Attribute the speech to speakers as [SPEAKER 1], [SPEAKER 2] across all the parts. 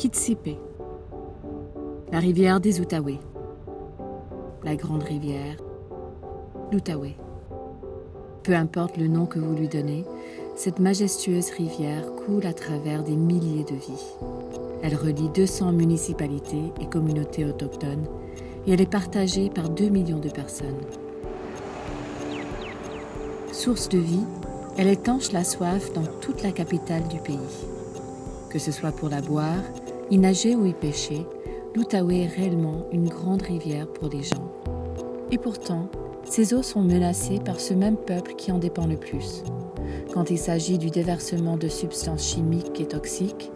[SPEAKER 1] Kitsippé, la rivière des Outaouais, la grande rivière, l'Outaouais. Peu importe le nom que vous lui donnez, cette majestueuse rivière coule à travers des milliers de vies. Elle relie 200 municipalités et communautés autochtones et elle est partagée par 2 millions de personnes. Source de vie, elle étanche la soif dans toute la capitale du pays. Que ce soit pour la boire, y nager ou y pêcher, l'Outaouais est réellement une grande rivière pour les gens. Et pourtant, ces eaux sont menacées par ce même peuple qui en dépend le plus. Quand il s'agit du déversement de substances chimiques et toxiques,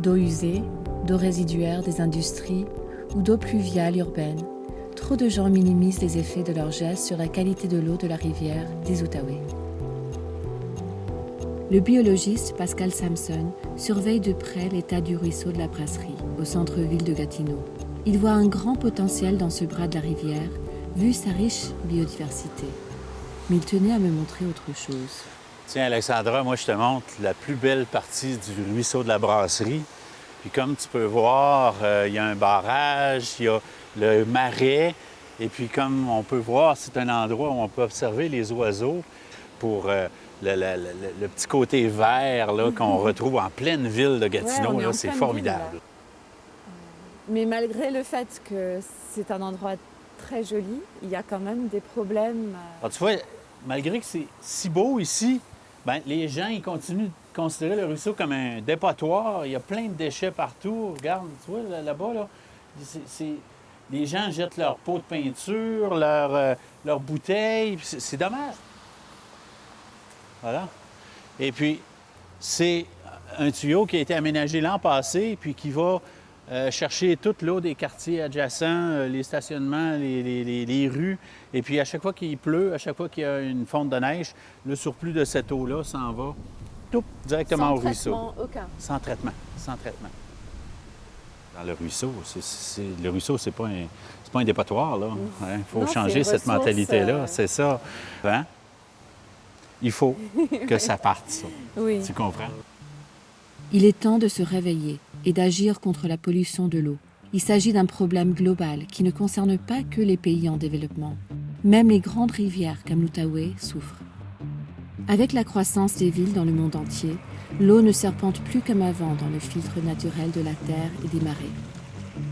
[SPEAKER 1] d'eau usée, d'eau résiduaire des industries ou d'eau pluviale urbaine, trop de gens minimisent les effets de leurs gestes sur la qualité de l'eau de la rivière des Outaouais. Le biologiste Pascal Samson surveille de près l'état du ruisseau de la Brasserie, au centre-ville de Gatineau. Il voit un grand potentiel dans ce bras de la rivière, vu sa riche biodiversité. Mais il tenait à me montrer autre chose.
[SPEAKER 2] Tiens, Alexandra, moi, je te montre la plus belle partie du ruisseau de la Brasserie. Puis comme tu peux voir, il y a un barrage, il y a le marais. Et puis comme on peut voir, c'est un endroit où on peut observer les oiseaux pour le petit côté vert là, qu'on retrouve en pleine ville de Gatineau.
[SPEAKER 1] Ouais,
[SPEAKER 2] là, c'est formidable.
[SPEAKER 1] Ville, mais malgré le fait que c'est un endroit très joli, il y a quand même des problèmes.
[SPEAKER 2] Alors, tu vois, malgré que c'est si beau ici, bien, les gens ils continuent de considérer le ruisseau comme un dépotoir. Il y a plein de déchets partout. Regarde, tu vois, là-bas, là, les gens jettent leurs pots de peinture, leurs bouteilles. C'est dommage. Voilà. Et puis, c'est un tuyau qui a été aménagé l'an passé, puis qui va chercher toute l'eau des quartiers adjacents, les stationnements, les rues. Et puis, à chaque fois qu'il pleut, à chaque fois qu'il y a une fonte de neige, le surplus de cette eau-là s'en va tout directement au ruisseau.
[SPEAKER 1] Sans traitement aucun.
[SPEAKER 2] Sans traitement, sans traitement. Dans le ruisseau, le ruisseau, c'est pas un dépotoir, là. Il faut changer cette mentalité-là, c'est ça. Hein? Il faut que ça parte, ça.
[SPEAKER 1] Oui.
[SPEAKER 2] Tu comprends?
[SPEAKER 1] Il est temps de se réveiller et d'agir contre la pollution de l'eau. Il s'agit d'un problème global qui ne concerne pas que les pays en développement. Même les grandes rivières comme l'Outaouais souffrent. Avec la croissance des villes dans le monde entier, l'eau ne serpente plus comme avant dans le filtre naturel de la terre et des marais.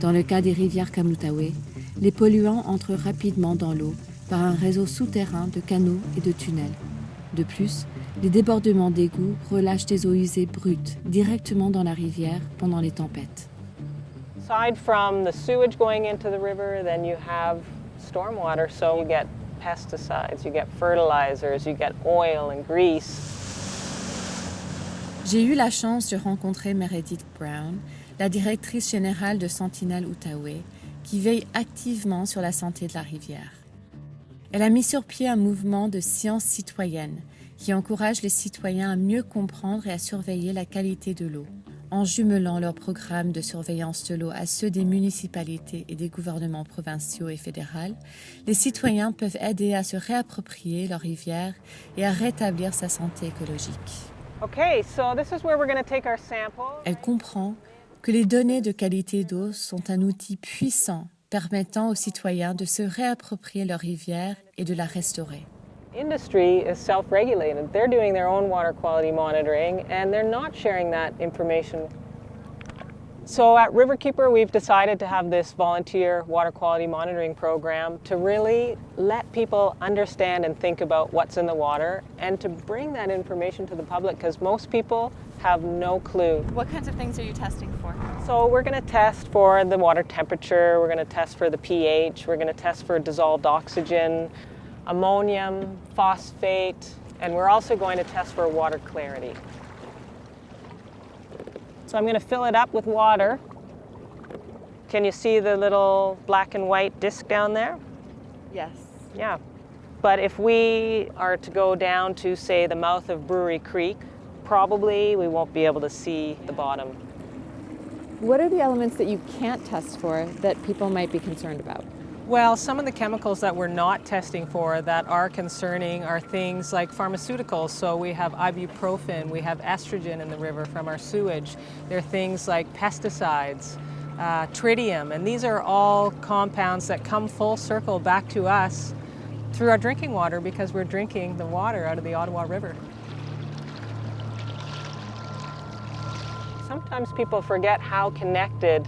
[SPEAKER 1] Dans le cas des rivières comme l'Outaouais, les polluants entrent rapidement dans l'eau par un réseau souterrain de canaux et de tunnels. De plus, les débordements d'égouts relâchent des eaux usées brutes directement dans la rivière pendant les tempêtes.
[SPEAKER 3] Aside from the sewage going into the river, then you have stormwater, so you get pesticides, you get fertilizers, you get oil and grease.
[SPEAKER 1] J'ai eu la chance de rencontrer Meredith Brown, la directrice générale de Sentinelle Outaouais, qui veille activement sur la santé de la rivière. Elle a mis sur pied un mouvement de science citoyenne qui encourage les citoyens à mieux comprendre et à surveiller la qualité de l'eau. En jumelant leurs programmes de surveillance de l'eau à ceux des municipalités et des gouvernements provinciaux et fédéraux, les citoyens peuvent aider à se réapproprier leur rivière et à rétablir sa santé écologique.
[SPEAKER 3] Okay, so this is where we're going to take our sample.
[SPEAKER 1] Elle comprend que les données de qualité d'eau sont un outil puissant permettant aux citoyens de se réapproprier leur rivière et de la restaurer.
[SPEAKER 3] Industry is self-regulated. They're doing their own water quality monitoring and they're not sharing that information. So at Riverkeeper, we've decided to have this volunteer water quality monitoring program to really let people understand and think about what's in the water and to bring that information to the public because most people have no clue.
[SPEAKER 4] What kinds of things are you testing for?
[SPEAKER 3] So we're going to test for the water temperature, we're going to test for the pH, we're going to test for dissolved oxygen, ammonium, phosphate, and we're also going to test for water clarity. So I'm going to fill it up with water. Can you see the little black and white disc down there?
[SPEAKER 4] Yes.
[SPEAKER 3] Yeah. But if we are to go down to, say, the mouth of Brewery Creek, probably we won't be able to see the bottom.
[SPEAKER 4] What are the elements that you can't test for that people might be concerned about?
[SPEAKER 3] Well, some of the chemicals that we're not testing for that are concerning are things like pharmaceuticals. So we have ibuprofen, we have estrogen in the river from our sewage. There are things like pesticides, tritium, and these are all compounds that come full circle back to us through our drinking water because we're drinking the water out of the Ottawa River. Sometimes people forget how connected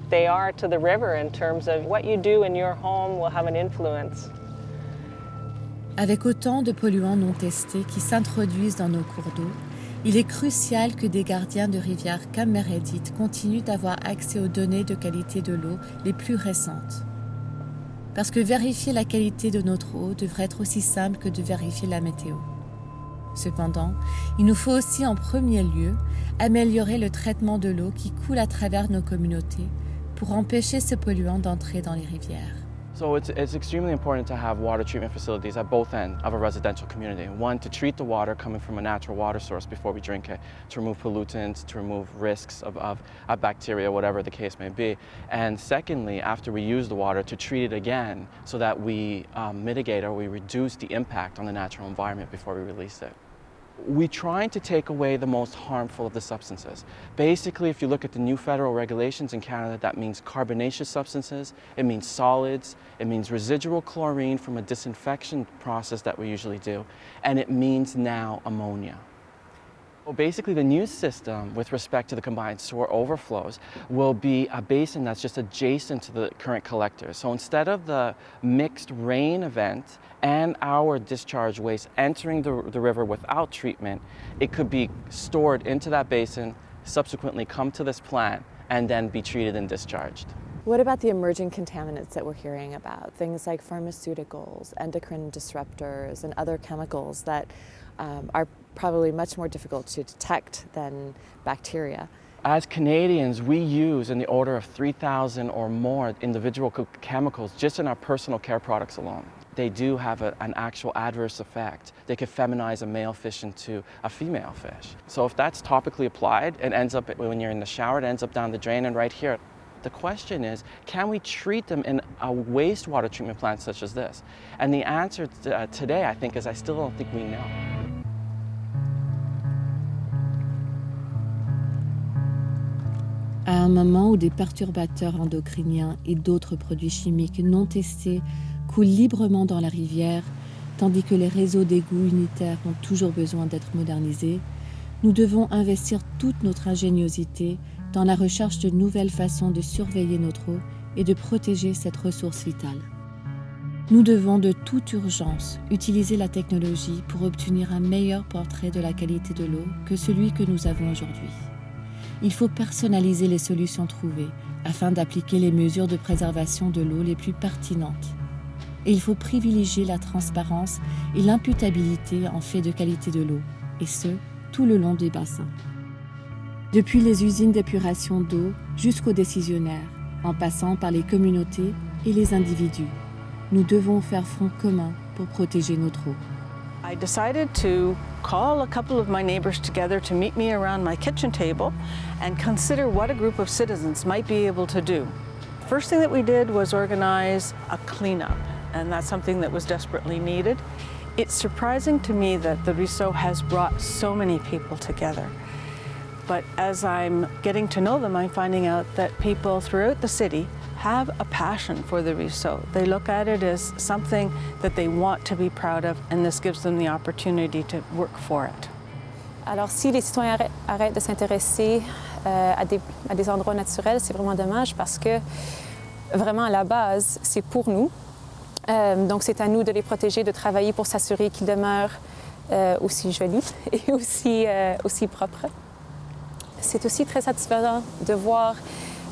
[SPEAKER 3] they are to the river in terms of what you do in your home will have an influence.
[SPEAKER 1] Avec autant de polluants non testés qui s'introduisent dans nos cours d'eau, il est crucial que des gardiens de rivières comme Meredith continuent d'avoir accès aux données de qualité de l'eau les plus récentes. Parce que vérifier la qualité de notre eau devrait être aussi simple que de vérifier la météo. Cependant, il nous faut aussi en premier lieu améliorer le traitement de l'eau qui coule à travers nos communautés pour empêcher ce polluant d'entrer dans les rivières.
[SPEAKER 5] So it's extremely important to have water treatment facilities at both ends of a residential community. One, to treat the water coming from a natural water source before we drink it, to remove pollutants, to remove risks of bacteria, whatever the case may be. And secondly, after we use the water, to treat it again so that we mitigate or we reduce the impact on the natural environment before we release it. We're trying to take away the most harmful of the substances. Basically, if you look at the new federal regulations in Canada, that means carbonaceous substances, it means solids, it means residual chlorine from a disinfection process that we usually do, and it means now ammonia. Well, basically, the new system with respect to the combined sewer overflows will be a basin that's just adjacent to the current collectors. So instead of the mixed rain event and our discharge waste entering the river without treatment, it could be stored into that basin, subsequently come to this plant, and then be treated and discharged.
[SPEAKER 6] What about the emerging contaminants that we're hearing about? Things like pharmaceuticals, endocrine disruptors, and other chemicals that are probably much more difficult to detect than bacteria.
[SPEAKER 5] As Canadians, we use in the order of 3,000 or more individual chemicals just in our personal care products alone. They do have an actual adverse effect. They could feminize a male fish into a female fish. So if that's topically applied, it ends up, when you're in the shower, it ends up down the drain and right here. The question is, can we treat them in a wastewater treatment plant such as this? And the answer today, I think, is I still don't think we know.
[SPEAKER 1] À un moment où des perturbateurs endocriniens et d'autres produits chimiques non testés coulent librement dans la rivière, tandis que les réseaux d'égouts unitaires ont toujours besoin d'être modernisés, nous devons investir toute notre ingéniosité dans la recherche de nouvelles façons de surveiller notre eau et de protéger cette ressource vitale. Nous devons de toute urgence utiliser la technologie pour obtenir un meilleur portrait de la qualité de l'eau que celui que nous avons aujourd'hui. Il faut personnaliser les solutions trouvées afin d'appliquer les mesures de préservation de l'eau les plus pertinentes. Et il faut privilégier la transparence et l'imputabilité en fait de qualité de l'eau, et ce, tout le long des bassins. Depuis les usines d'épuration d'eau jusqu'aux décisionnaires, en passant par les communautés et les individus, nous devons faire front commun pour protéger notre eau.
[SPEAKER 7] I decided to call a couple of my neighbors together to meet me around my kitchen table and consider what a group of citizens might be able to do. First thing that we did was organize a cleanup, and that's something that was desperately needed. It's surprising to me that the Ruisseau has brought so many people together. But as I'm getting to know them, I'm finding out that people throughout the city have a passion for the Ruisseau. They look at it as something that they want to be proud of, and this gives them the opportunity to work for it.
[SPEAKER 6] Alors, si les citoyens arrêtent de s'intéresser à des endroits naturels, c'est vraiment dommage parce que vraiment à la base, c'est pour nous. Donc, c'est à nous de les protéger, de travailler pour s'assurer qu'ils demeurent aussi jolis et aussi propres. C'est aussi très satisfaisant de voir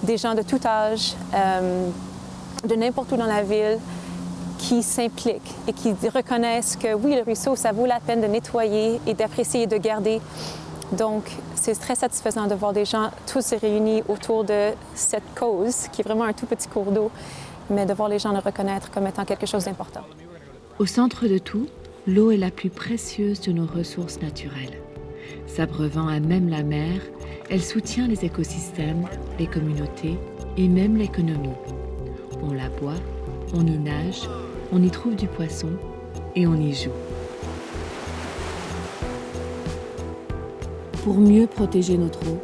[SPEAKER 6] des gens de tout âge, de n'importe où dans la ville, qui s'impliquent et qui reconnaissent que oui, le ruisseau, ça vaut la peine de nettoyer et d'apprécier et de garder. Donc, c'est très satisfaisant de voir des gens tous réunis autour de cette cause, qui est vraiment un tout petit cours d'eau, mais de voir les gens le reconnaître comme étant quelque chose d'important.
[SPEAKER 1] Au centre de tout, l'eau est la plus précieuse de nos ressources naturelles. S'abreuvant à même la mer, elle soutient les écosystèmes, les communautés et même l'économie. On la boit, On y nage, on y trouve du poisson et on y joue. Pour mieux protéger notre eau,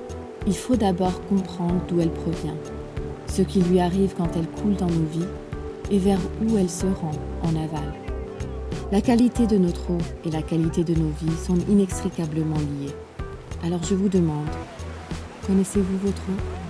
[SPEAKER 1] il faut d'abord comprendre d'où elle provient, ce qui lui arrive quand elle coule dans nos vies et vers où elle se rend en aval. La qualité de notre eau et la qualité de nos vies sont inextricablement liées. Alors je vous demande, connaissez-vous votre eau ?